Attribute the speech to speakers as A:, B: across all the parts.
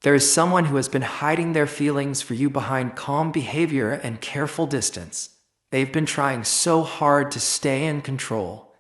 A: There is someone who has been hiding their feelings for you behind calm behavior and careful distance. They've been trying so hard to stay in control.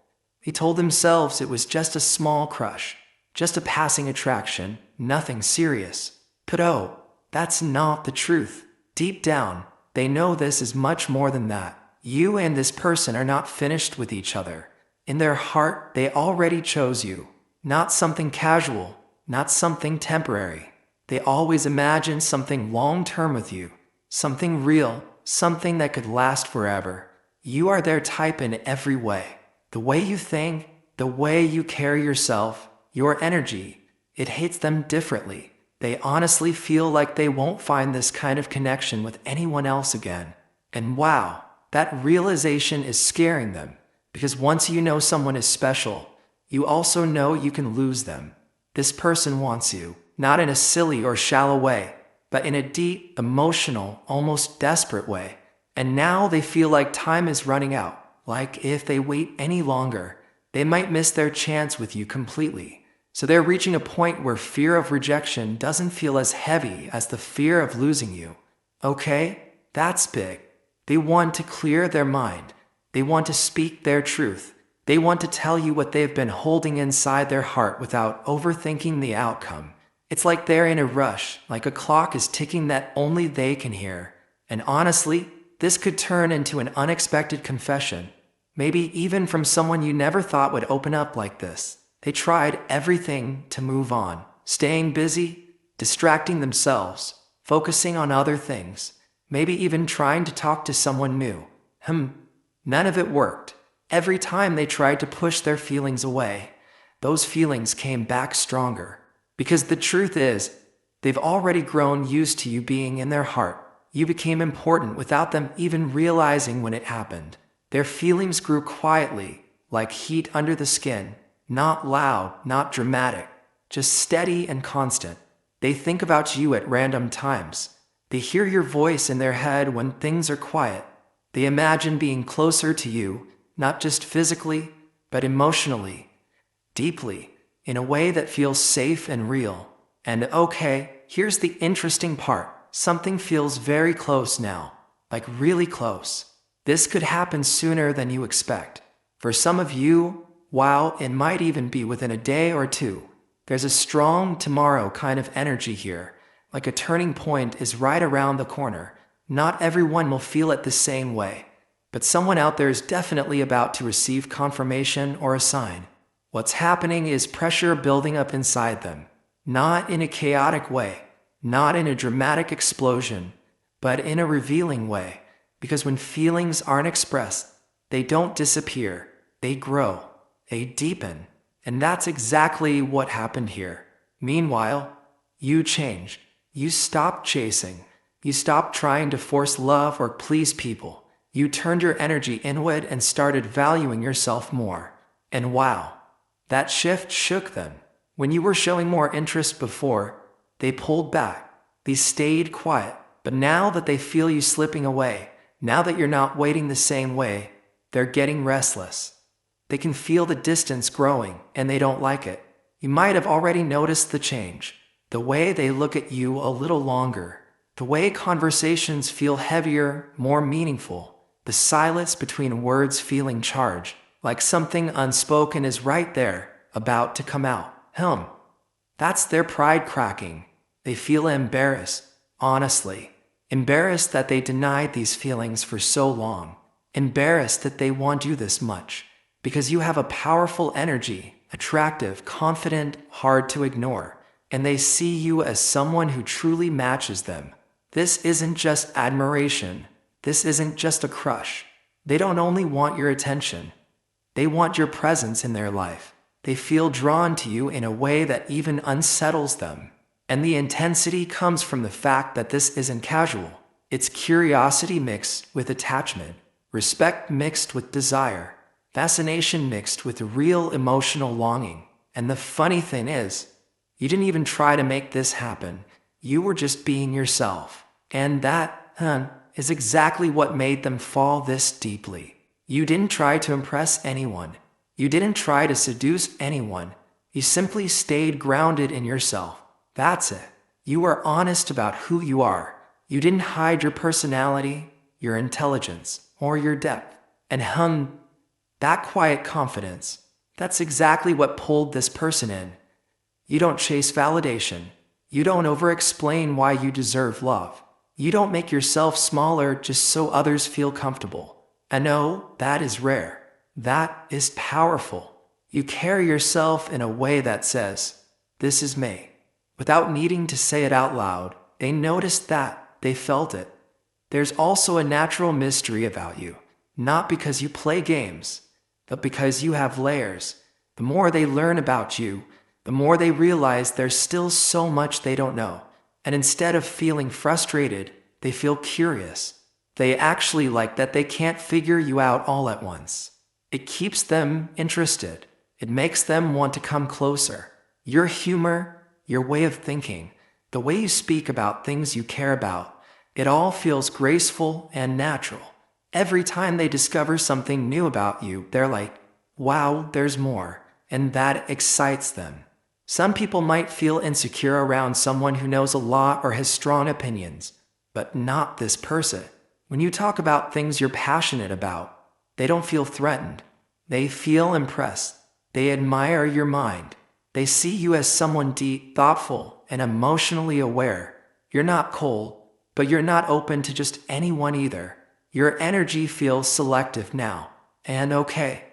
A: They told themselves it was just a small crush, just a passing attraction, nothing serious. But oh, that's not the truth. Deep down, they know this is much more than that. You and this person are not finished with each other. In their heart, they already chose you. Not something casual, not something temporary. They always imagine something long-term with you. Something real, something that could last forever. You are their type in every way. The way you think, the way you carry yourself, your energy, it hits them differently. They honestly feel like they won't find this kind of connection with anyone else again. And wow, that realization is scaring them. Because once you know someone is special, you also know you can lose them. This person wants you, not in a silly or shallow way, but in a deep, emotional, almost desperate way. And now they feel like time is running out, like if they wait any longer, they might miss their chance with you completely. So they're reaching a point where fear of rejection doesn't feel as heavy as the fear of losing you. Okay, that's big. They want to clear their mind. They want to speak their truth. They want to tell you what they've been holding inside their heart without overthinking the outcome. It's like they're in a rush, like a clock is ticking that only they can hear. And honestly, this could turn into an unexpected confession. Maybe even from someone you never thought would open up like this. They tried everything to move on, staying busy, distracting themselves, focusing on other things, maybe even trying to talk to someone new. None of it worked. Every time they tried to push their feelings away, those feelings came back stronger. Because the truth is, they've already grown used to you being in their heart. You became important without them even realizing when it happened. Their feelings grew quietly, like heat under the skin. Not loud, not dramatic, just steady and constant. They think about you at random times. They hear your voice in their head when things are quiet. They imagine being closer to you, not just physically, but emotionally, deeply, in a way that feels safe and real. And okay, here's the interesting part. Something feels very close now, like really close. This could happen sooner than you expect. For some of you, wow, it might even be within a day or two. There's a strong tomorrow kind of energy here, like a turning point is right around the corner. Not everyone will feel it the same way, but someone out there is definitely about to receive confirmation or a sign. What's happening is pressure building up inside them, not in a chaotic way, not in a dramatic explosion, but in a revealing way, because when feelings aren't expressed, they don't disappear, they grow. They deepen, and that's exactly what happened here. Meanwhile, you changed. You stopped chasing. You stopped trying to force love or please people. You turned your energy inward and started valuing yourself more. And wow, that shift shook them. When you were showing more interest before, they pulled back. They stayed quiet. But now that they feel you slipping away, now that you're not waiting the same way, they're getting restless. They can feel the distance growing, and they don't like it. You might have already noticed the change. The way they look at you a little longer. The way conversations feel heavier, more meaningful. The silence between words feeling charged, like something unspoken is right there, about to come out. That's their pride cracking. They feel embarrassed, honestly. Embarrassed that they denied these feelings for so long. Embarrassed that they want you this much. Because you have a powerful energy, attractive, confident, hard to ignore, and they see you as someone who truly matches them. This isn't just admiration. This isn't just a crush. They don't only want your attention. They want your presence in their life. They feel drawn to you in a way that even unsettles them. And the intensity comes from the fact that this isn't casual. It's curiosity mixed with attachment, respect mixed with desire. Fascination mixed with real emotional longing. And the funny thing is, you didn't even try to make this happen. You were just being yourself. And that, is exactly what made them fall this deeply. You didn't try to impress anyone. You didn't try to seduce anyone. You simply stayed grounded in yourself. That's it. You were honest about who you are. You didn't hide your personality, your intelligence, or your depth. And that quiet confidence, that's exactly what pulled this person in. You don't chase validation. You don't over-explain why you deserve love. You don't make yourself smaller just so others feel comfortable. I know that is rare. That is powerful. You carry yourself in a way that says, "This is me." Without needing to say it out loud, they noticed that, they felt it. There's also a natural mystery about you, not because you play games, but because you have layers. The more they learn about you, the more they realize there's still so much they don't know. And instead of feeling frustrated, they feel curious. They actually like that they can't figure you out all at once. It keeps them interested. It makes them want to come closer. Your humor, your way of thinking, the way you speak about things you care about, it all feels graceful and natural. Every time they discover something new about you, they're like, "Wow, there's more," and that excites them. Some people might feel insecure around someone who knows a lot or has strong opinions, but not this person. When you talk about things you're passionate about, they don't feel threatened. They feel impressed. They admire your mind. They see you as someone deep, thoughtful, and emotionally aware. You're not cold, but you're not open to just anyone either. Your energy feels selective now, and okay.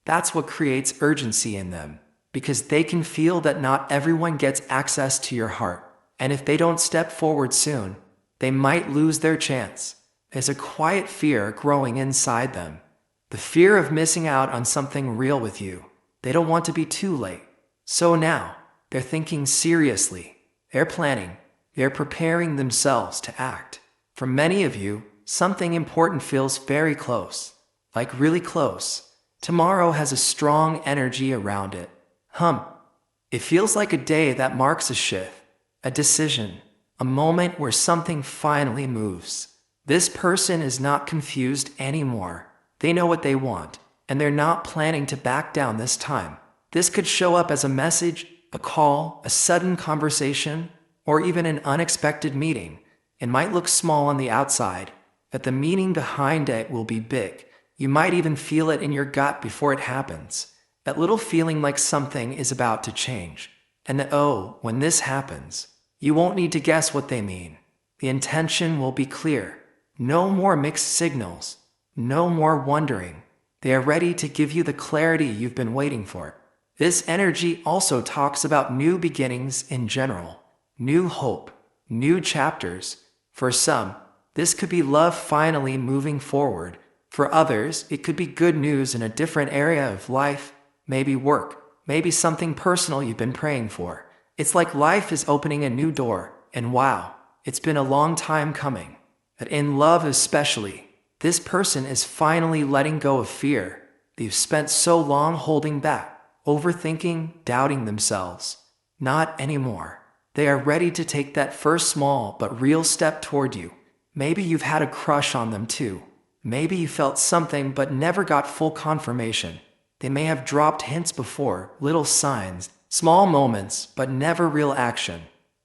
A: That's what creates urgency in them, because they can feel that not everyone gets access to your heart, and if they don't step forward soon, they might lose their chance. There's a quiet fear growing inside them, the fear of missing out on something real with you. They don't want to be too late. So now, they're thinking seriously. They're planning. They're preparing themselves to act. For many of you, something important feels very close, like really close. Tomorrow has a strong energy around it. It feels like a day that marks a shift, a decision, a moment where something finally moves. This person is not confused anymore. They know what they want, and they're not planning to back down this time. This could show up as a message, a call, a sudden conversation, or even an unexpected meeting. It might look small on the outside, but the meaning behind it will be big. You might even feel it in your gut before it happens. That little feeling like something is about to change. And when this happens, you won't need to guess what they mean. The intention will be clear. No more mixed signals. No more wondering. They are ready to give you the clarity you've been waiting for. This energy also talks about new beginnings in general. New hope. New chapters. For some, this could be love finally moving forward. For others, it could be good news in a different area of life. Maybe work. Maybe something personal you've been praying for. It's like life is opening a new door. And wow, it's been a long time coming. But in love especially, this person is finally letting go of fear. They've spent so long holding back, overthinking, doubting themselves. Not anymore. They are ready to take that first small but real step toward you. Maybe you've had a crush on them too. Maybe you felt something but never got full confirmation. They may have dropped hints before, little signs, small moments, but never real action.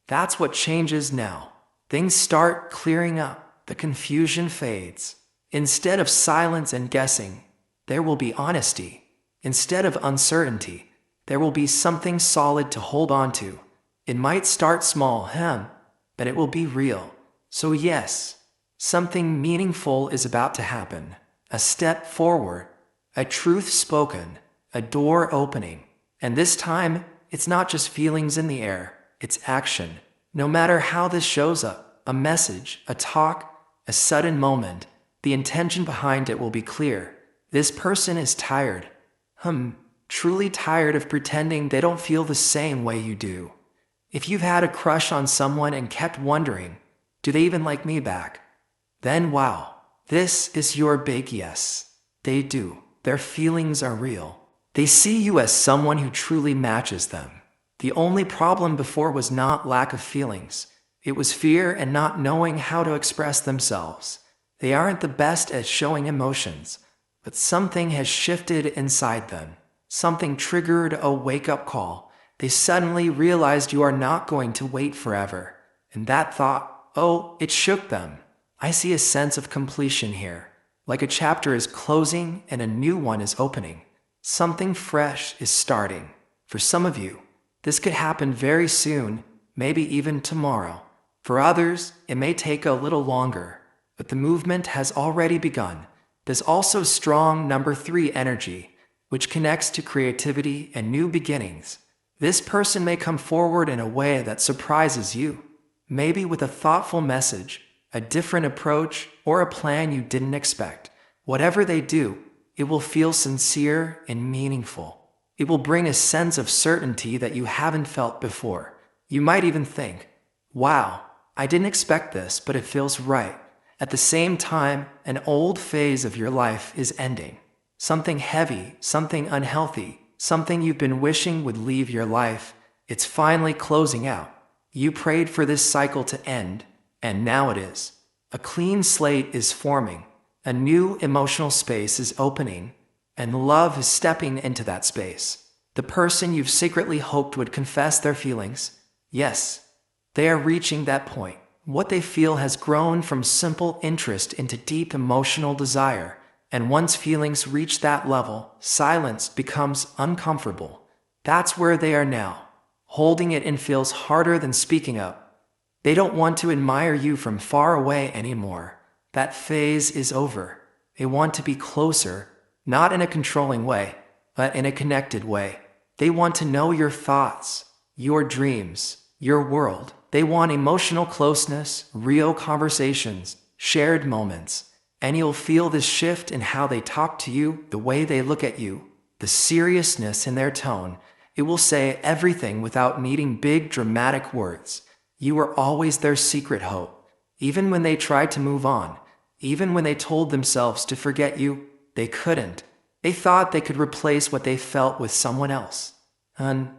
A: That's what changes now. Things start clearing up. The confusion fades. Instead of silence and guessing, there will be honesty. Instead of uncertainty, there will be something solid to hold on to. It might start small, but it will be real. So yes, something meaningful is about to happen. A step forward, a truth spoken, a door opening. And this time, it's not just feelings in the air, it's action. No matter how this shows up, a message, a talk, a sudden moment, the intention behind it will be clear. This person is tired. Truly tired of pretending they don't feel the same way you do. If you've had a crush on someone and kept wondering, do they even like me back? Then wow, this is your big yes. They do. Their feelings are real. They see you as someone who truly matches them. The only problem before was not lack of feelings. It was fear and not knowing how to express themselves. They aren't the best at showing emotions, but something has shifted inside them. Something triggered a wake-up call. They suddenly realized you are not going to wait forever. And that thought, oh, it shook them. I see a sense of completion here. Like a chapter is closing and a new one is opening. Something fresh is starting. For some of you, this could happen very soon, maybe even tomorrow. For others, it may take a little longer, but the movement has already begun. There's also strong number 3 energy, which connects to creativity and new beginnings. This person may come forward in a way that surprises you, maybe with a thoughtful message, a different approach, or a plan you didn't expect. Whatever they do, it will feel sincere and meaningful. It will bring a sense of certainty that you haven't felt before. You might even think, wow, I didn't expect this, but it feels right. At the same time, an old phase of your life is ending. Something heavy, something unhealthy, something you've been wishing would leave your life, it's finally closing out. You prayed for this cycle to end, and now it is. A clean slate is forming. A new emotional space is opening, and love is stepping into that space. The person you've secretly hoped would confess their feelings, yes, they are reaching that point. What they feel has grown from simple interest into deep emotional desire, and once feelings reach that level, silence becomes uncomfortable. That's where they are now. Holding it in feels harder than speaking up. They don't want to admire you from far away anymore. That phase is over. They want to be closer, not in a controlling way, but in a connected way. They want to know your thoughts, your dreams, your world. They want emotional closeness, real conversations, shared moments. And you'll feel this shift in how they talk to you, the way they look at you, the seriousness in their tone. It will say everything without needing big dramatic words. You were always their secret hope. Even when they tried to move on, even when they told themselves to forget you, they couldn't. They thought they could replace what they felt with someone else. And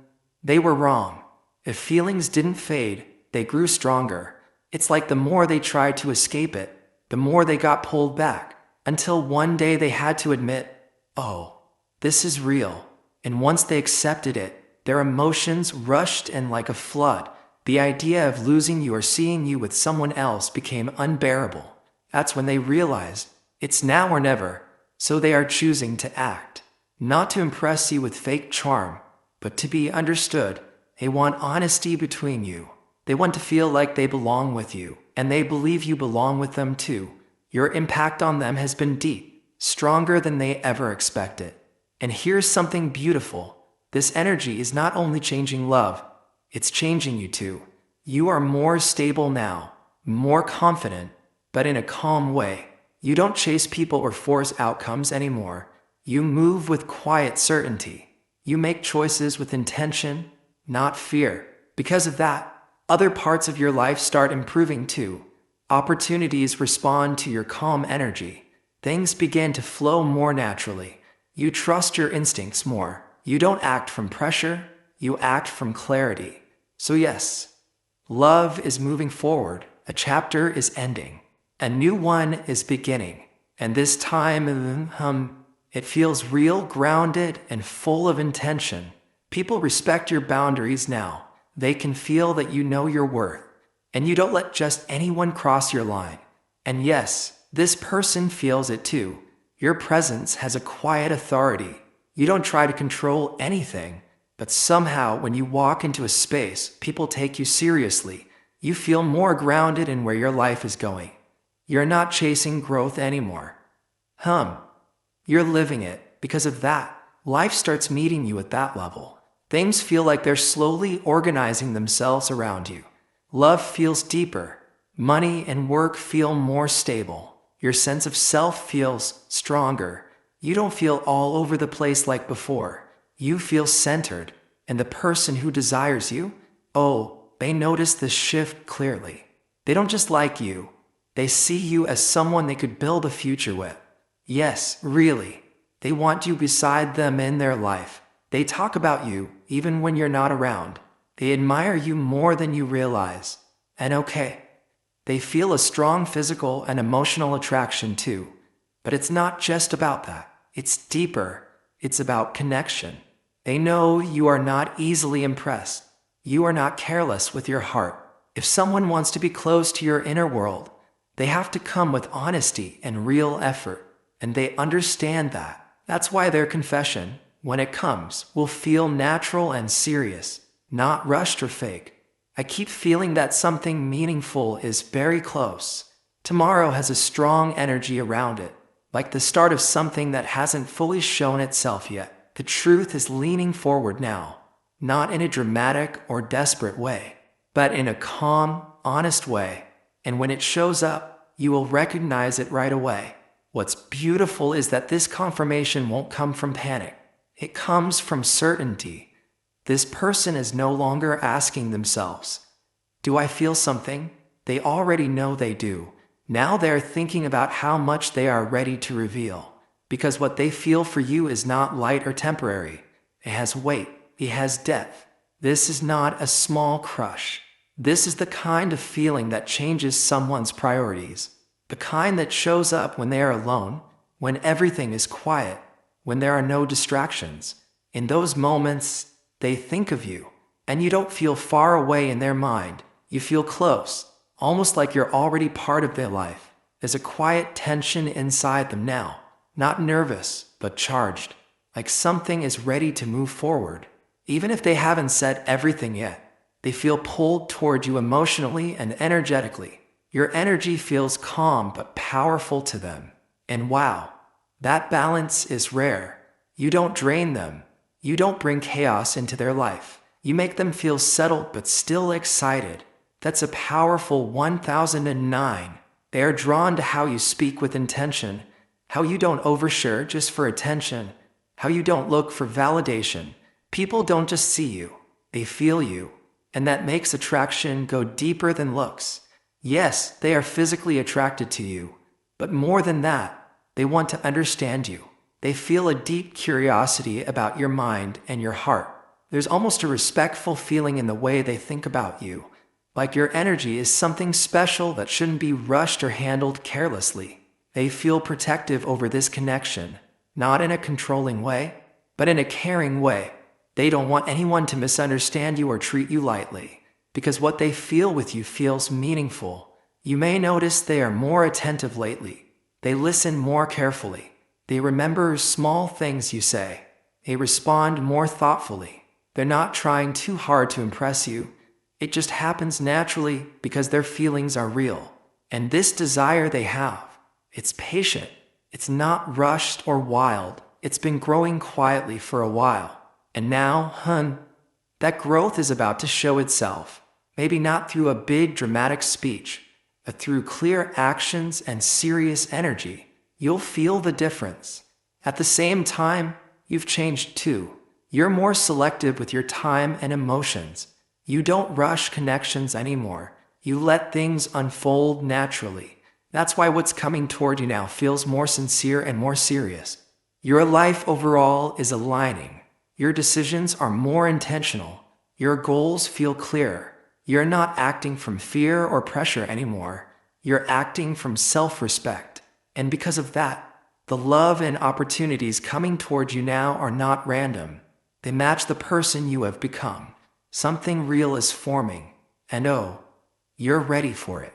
A: they were wrong. If feelings didn't fade, they grew stronger. It's like the more they tried to escape it, the more they got pulled back, until one day they had to admit, oh, this is real. And once they accepted it, their emotions rushed in like a flood. The idea of losing you or seeing you with someone else became unbearable. That's when they realized, it's now or never, so they are choosing to act. Not to impress you with fake charm, but to be understood. They want honesty between you. They want to feel like they belong with you, and they believe you belong with them too. Your impact on them has been deep, stronger than they ever expected. And here's something beautiful. This energy is not only changing love, it's changing you too. You are more stable now, more confident, but in a calm way. You don't chase people or force outcomes anymore. You move with quiet certainty. You make choices with intention, not fear. Because of that, other parts of your life start improving too. Opportunities respond to your calm energy. Things begin to flow more naturally. You trust your instincts more. You don't act from pressure, you act from clarity. So yes, love is moving forward. A chapter is ending. A new one is beginning. And this time, it feels real, grounded, and full of intention. People respect your boundaries now. They can feel that you know your worth, and you don't let just anyone cross your line. And yes, this person feels it too. Your presence has a quiet authority. You don't try to control anything, but somehow when you walk into a space, people take you seriously. You feel more grounded in where your life is going. You're not chasing growth anymore. You're living it. Because of that, life starts meeting you at that level. Things feel like they're slowly organizing themselves around you. Love feels deeper. Money and work feel more stable. Your sense of self feels stronger. You don't feel all over the place like before. You feel centered. And the person who desires you, they notice this shift clearly. They don't just like you. They see you as someone they could build a future with. Yes, really. They want you beside them in their life. They talk about you, even when you're not around. They admire you more than you realize. And they feel a strong physical and emotional attraction too. But it's not just about that. It's deeper. It's about connection. They know you are not easily impressed. You are not careless with your heart. If someone wants to be close to your inner world, they have to come with honesty and real effort, and they understand that. That's why their confession, when it comes, will feel natural and serious, not rushed or fake. I keep feeling that something meaningful is very close. Tomorrow has a strong energy around it, like the start of something that hasn't fully shown itself yet. The truth is leaning forward now, not in a dramatic or desperate way, but in a calm, honest way. And when it shows up, you will recognize it right away. What's beautiful is that this confirmation won't come from panic. It comes from certainty. This person is no longer asking themselves, "Do I feel something?" They already know they do. Now they're thinking about how much they are ready to reveal. Because what they feel for you is not light or temporary. It has weight. It has depth. This is not a small crush. This is the kind of feeling that changes someone's priorities. The kind that shows up when they are alone, when everything is quiet, when there are no distractions. In those moments, they think of you, and you don't feel far away in their mind. You feel close, almost like you're already part of their life. There's a quiet tension inside them now, not nervous, but charged, like something is ready to move forward. Even if they haven't said everything yet, they feel pulled toward you emotionally and energetically. Your energy feels calm but powerful to them. And wow, that balance is rare. You don't drain them. You don't bring chaos into their life. You make them feel settled but still excited. That's a powerful 1009. They are drawn to how you speak with intention, how you don't overshare just for attention, how you don't look for validation. People don't just see you, they feel you. And that makes attraction go deeper than looks. Yes, they are physically attracted to you, but more than that, they want to understand you. They feel a deep curiosity about your mind and your heart. There's almost a respectful feeling in the way they think about you, like your energy is something special that shouldn't be rushed or handled carelessly. They feel protective over this connection, not in a controlling way, but in a caring way. They don't want anyone to misunderstand you or treat you lightly, because what they feel with you feels meaningful. You may notice they are more attentive lately. They listen more carefully. They remember small things you say. They respond more thoughtfully. They're not trying too hard to impress you. It just happens naturally because their feelings are real. And this desire they have, it's patient. It's not rushed or wild. It's been growing quietly for a while. And now, that growth is about to show itself. Maybe not through a big dramatic speech, but through clear actions and serious energy. You'll feel the difference. At the same time, you've changed too. You're more selective with your time and emotions. You don't rush connections anymore. You let things unfold naturally. That's why what's coming toward you now feels more sincere and more serious. Your life overall is aligning. Your decisions are more intentional. Your goals feel clearer. You're not acting from fear or pressure anymore. You're acting from self-respect. And because of that, the love and opportunities coming toward you now are not random. They match the person you have become. Something real is forming. And oh, you're ready for it.